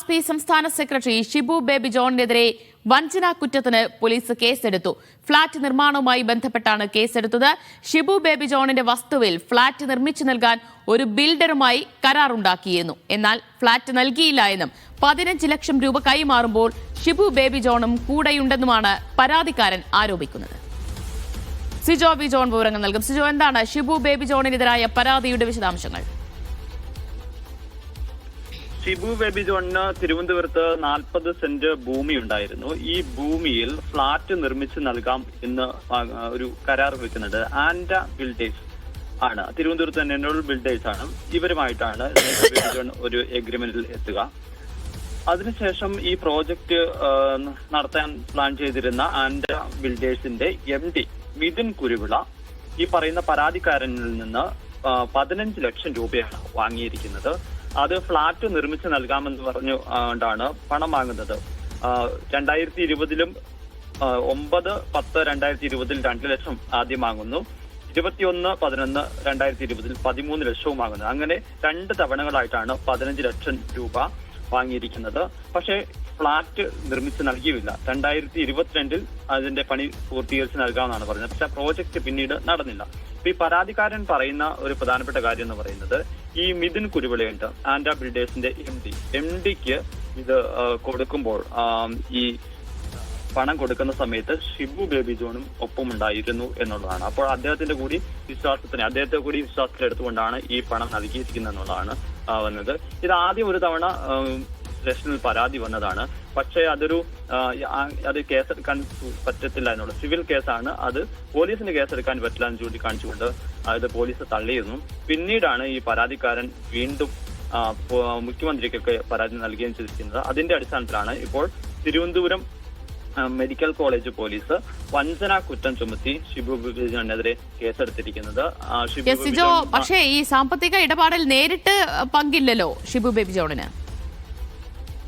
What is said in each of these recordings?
RSP സംസ്ഥാന secretary Shibu baby ജോണിനെതിരെ വഞ്ചനാ കുറ്റത്തിന് police കേസെടുത്തു. ഫ്ളാറ്റ് നിർമ്മാണവുമായി ബന്ധപ്പെട്ടാണ് കേസെടുത്തത്. ഷിബു ബേബി ജോണിന്റെ വസ്തുവിൽ ഫ്ളാറ്റ് നിർമ്മിച്ചു നൽകാൻ ഒരു ബിൽഡറുമായി കരാറുണ്ടാക്കിയിരുന്നു. എന്നാൽ ഫ്ളാറ്റ് നൽകിയില്ല എന്നും 15 ലക്ഷം രൂപ കൈമാറുമ്പോൾ ഷിബു ബേബി ജോണും കൂടെയുണ്ടെന്നുമാണ് പരാതിക്കാരൻ ആരോപിക്കുന്നത്. സിജോ വി ജോൺ വിവരങ്ങൾ നൽകും. സിജോ, എന്താണ് ഷിബു ബേബി ജോണിനെതിരായ പരാതിയുടെ വിശദാംശങ്ങൾ? ഷിബു ബേബി ജോണിന് തിരുവനന്തപുരത്ത് 40 സെന്റ് ഭൂമി ഉണ്ടായിരുന്നു. ഈ ഭൂമിയിൽ ഫ്ളാറ്റ് നിർമ്മിച്ച് നൽകാം എന്ന് ഒരു കരാർ വെക്കുന്നുണ്ട്. ആൻഡ ബിൽഡേഴ്സ് ആണ്, തിരുവനന്തപുരത്ത് തന്നെ എൻറോൾ ബിൽഡേഴ്സ് ആണ്. ഇവരുമായിട്ടാണ് ബേബി ജോൺ ഒരു എഗ്രിമെന്റിൽ എത്തുക. അതിനുശേഷം ഈ പ്രോജക്റ്റ് നടത്താൻ പ്ലാൻ ചെയ്തിരുന്ന ആൻഡ ബിൽഡേഴ്സിന്റെ MD മിഥുൻ കുരുവിള ഈ പറയുന്ന പരാതിക്കാരനിൽ നിന്ന് 15 ലക്ഷം രൂപയാണ് വാങ്ങിയിരിക്കുന്നത്. അത് ഫ്ളാറ്റ് നിർമ്മിച്ച് നൽകാമെന്ന് പറഞ്ഞുകൊണ്ടാണ് പണം വാങ്ങുന്നത്. 2020-ലും 9/10/2020 2 ലക്ഷം ആദ്യം വാങ്ങുന്നു. 21/11/2020 13 ലക്ഷവും വാങ്ങുന്നു. അങ്ങനെ 2 തവണകളായിട്ടാണ് 15 ലക്ഷം രൂപ വാങ്ങിയിരിക്കുന്നത്. പക്ഷേ ഫ്ളാറ്റ് നിർമ്മിച്ച് നൽകിയില്ല. 2022-ൽ അതിന്റെ പണി പൂർത്തീകരിച്ച് നൽകാമെന്നാണ് പറഞ്ഞത്. പക്ഷെ പ്രോജക്റ്റ് പിന്നീട് നടന്നില്ല. ഈ പരാതിക്കാരൻ പറയുന്ന ഒരു പ്രധാനപ്പെട്ട കാര്യം എന്ന് പറയുന്നത്, ഈ മിഥുൻ കുരുവിളയുണ്ട്, ആൻഡ ബിൽഡേഴ്സിന്റെ MDക്ക് ഇത് കൊടുക്കുമ്പോൾ ഈ പണം കൊടുക്കുന്ന സമയത്ത് ഷിബു ബേബി ജോണും ഒപ്പമുണ്ടായിരുന്നു എന്നുള്ളതാണ്. അപ്പോൾ അദ്ദേഹത്തെ കൂടി വിശ്വാസത്തിലെടുത്തുകൊണ്ടാണ് ഈ പണം നൽകിയിരിക്കുന്നത് എന്നുള്ളതാണ് വന്നത്. ഇത് ആദ്യം ഒരു തവണ സ്റ്റേഷനിൽ പരാതി വന്നതാണ്. പക്ഷേ അത് കേസെടുക്കാൻ പറ്റത്തില്ല എന്നുള്ള സിവിൽ കേസാണ്. അത് പോലീസിന് കേസെടുക്കാൻ പറ്റില്ല എന്ന് ചൂണ്ടിക്കാണിച്ചുകൊണ്ട് അത് പോലീസ് തള്ളിയിരുന്നു. പിന്നീടാണ് ഈ പരാതിക്കാരൻ വീണ്ടും മുഖ്യമന്ത്രിക്കൊക്കെ പരാതി നൽകുകയും ചെയ്തിരിക്കുന്നത്. അതിന്റെ അടിസ്ഥാനത്തിലാണ് ഇപ്പോൾ തിരുവനന്തപുരം മെഡിക്കൽ കോളേജ് പോലീസ് വഞ്ചനാ കുറ്റം ചുമത്തി ഷിബു ബേബി ജോണിനെതിരെ കേസെടുത്തിരിക്കുന്നത്. പക്ഷേ ഈ സാമ്പത്തിക ഇടപാടിൽ നേരിട്ട് പങ്കില്ലല്ലോ ഷിബു ബേബി ജോണിന്.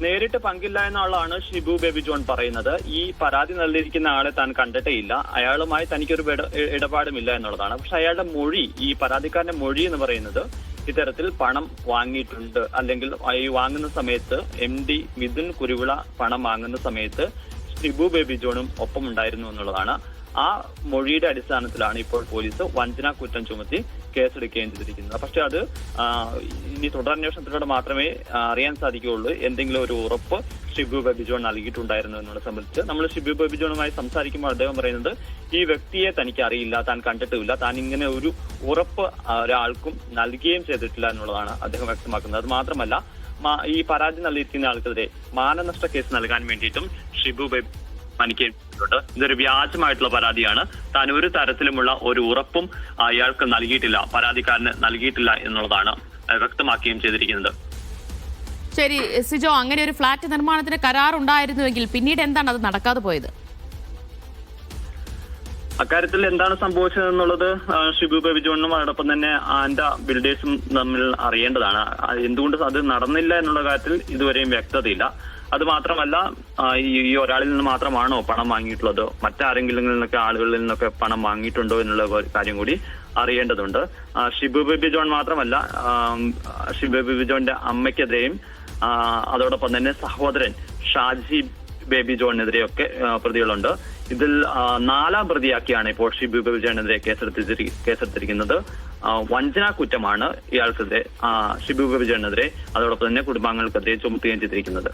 നേരിട്ട് പങ്കില്ല എന്നുള്ളതാണ് ഷിബു ബേബി ജോൺ പറയുന്നത്. ഈ പരാതി നൽകിയിരിക്കുന്ന ആളെ താൻ കണ്ടിട്ടേ ഇല്ല, അയാളുമായി തനിക്കൊരു ഇടപാടുമില്ല എന്നുള്ളതാണ്. പക്ഷെ അയാളുടെ മൊഴി, ഈ പരാതിക്കാരന്റെ മൊഴി എന്ന് പറയുന്നത് ഇത്തരത്തിൽ പണം വാങ്ങിയിട്ടുണ്ട്, അല്ലെങ്കിൽ ഈ വാങ്ങുന്ന സമയത്ത് MD മിഥുൻ കുരുവിള പണം വാങ്ങുന്ന സമയത്ത് ഷിബു ബേബി ജോണും ഒപ്പമുണ്ടായിരുന്നു എന്നുള്ളതാണ്. ആ മൊഴിയുടെ അടിസ്ഥാനത്തിലാണ് ഇപ്പോൾ പോലീസ് വഞ്ചനാ കുറ്റം ചുമത്തി കേസെടുക്കുകയും ചെയ്തിരിക്കുന്നത്. പക്ഷെ അത് ഇനി തുടരന്വേഷണത്തിലൂടെ മാത്രമേ അറിയാൻ സാധിക്കുകയുള്ളൂ എന്തെങ്കിലും ഒരു ഉറപ്പ് ഷിബു ബേബി ജോൺ നൽകിയിട്ടുണ്ടായിരുന്നു എന്നുള്ളത് സംബന്ധിച്ച്. നമ്മൾ ഷിബു ബേബി ജോണുമായി സംസാരിക്കുമ്പോൾ അദ്ദേഹം പറയുന്നത്, ഈ വ്യക്തിയെ തനിക്ക് അറിയില്ല, താൻ കണ്ടിട്ടുമില്ല, താൻ ഇങ്ങനെ ഒരു ഉറപ്പ് ഒരാൾക്കും നൽകുകയും ചെയ്തിട്ടില്ല എന്നുള്ളതാണ് അദ്ദേഹം വ്യക്തമാക്കുന്നത്. അത് മാത്രമല്ല, ഈ പരാതി നൽകിയിരിക്കുന്ന ആൾക്കെതിരെ മാനനഷ്ട കേസ് നൽകാൻ വേണ്ടിയിട്ടും ഷിബു ബേബി മനസ്സിലാക്കിയിട്ടുണ്ട്. ഇതൊരു വ്യാജമായിട്ടുള്ള പരാതിയാണ്. താൻ ഒരു തരത്തിലുമുള്ള ഒരു ഉറപ്പും അയാൾക്ക് നൽകിയിട്ടില്ല, പരാതിക്കാരന് നൽകിയിട്ടില്ല എന്നുള്ളതാണ് വ്യക്തമാക്കുകയും ചെയ്തിരിക്കുന്നത്. ശരി സിജോ, അങ്ങനെ ഒരു ഫ്ളാറ്റ് നിർമ്മാണത്തിന് കരാറുണ്ടായിരുന്നുവെങ്കിൽ പിന്നീട് എന്താണ് അത് നടക്കാതെ പോയത്? അക്കാര്യത്തിൽ എന്താണ് സംഭവിച്ചതെന്നുള്ളത് ഷിബു ബേബി ജോണും അതോടൊപ്പം തന്നെ ആൻഡ ബിൽഡേഴ്സും തമ്മിൽ അറിയേണ്ടതാണ്. എന്തുകൊണ്ട് അത് നടന്നില്ല എന്നുള്ള കാര്യത്തിൽ ഇതുവരെയും വ്യക്തതയില്ല. അത് മാത്രമല്ല, ഈ ഒരാളിൽ നിന്ന് മാത്രമാണോ പണം വാങ്ങിയിട്ടുള്ളത്, മറ്റാരെങ്കിലും ആളുകളിൽ നിന്നൊക്കെ പണം വാങ്ങിയിട്ടുണ്ടോ എന്നുള്ള കാര്യം കൂടി അറിയേണ്ടതുണ്ട്. ഷിബു ബേബി ജോൺ മാത്രമല്ല, ഷിബു ബേബി ജോണിന്റെ അമ്മയ്ക്കെതിരെയും അതോടൊപ്പം തന്നെ സഹോദരൻ ഷാജി ബേബി ജോണിനെതിരെയൊക്കെ പ്രതികളുണ്ട്. ഇതിൽ 4ാം പ്രതിയാക്കിയാണ് ഇപ്പോൾ ഷിബു ബേബി ജോണിനെതിരെ കേസെടുത്തിരിക്കുന്നത്. വഞ്ചനാ കുറ്റമാണ് ഇയാൾക്കെതിരെ, ഷിബു ബേബി ജോണിനെതിരെ അതോടൊപ്പം തന്നെ കുടുംബാംഗങ്ങൾക്കെതിരെ ചുമത്തുകയും ചെയ്തിരിക്കുന്നത്.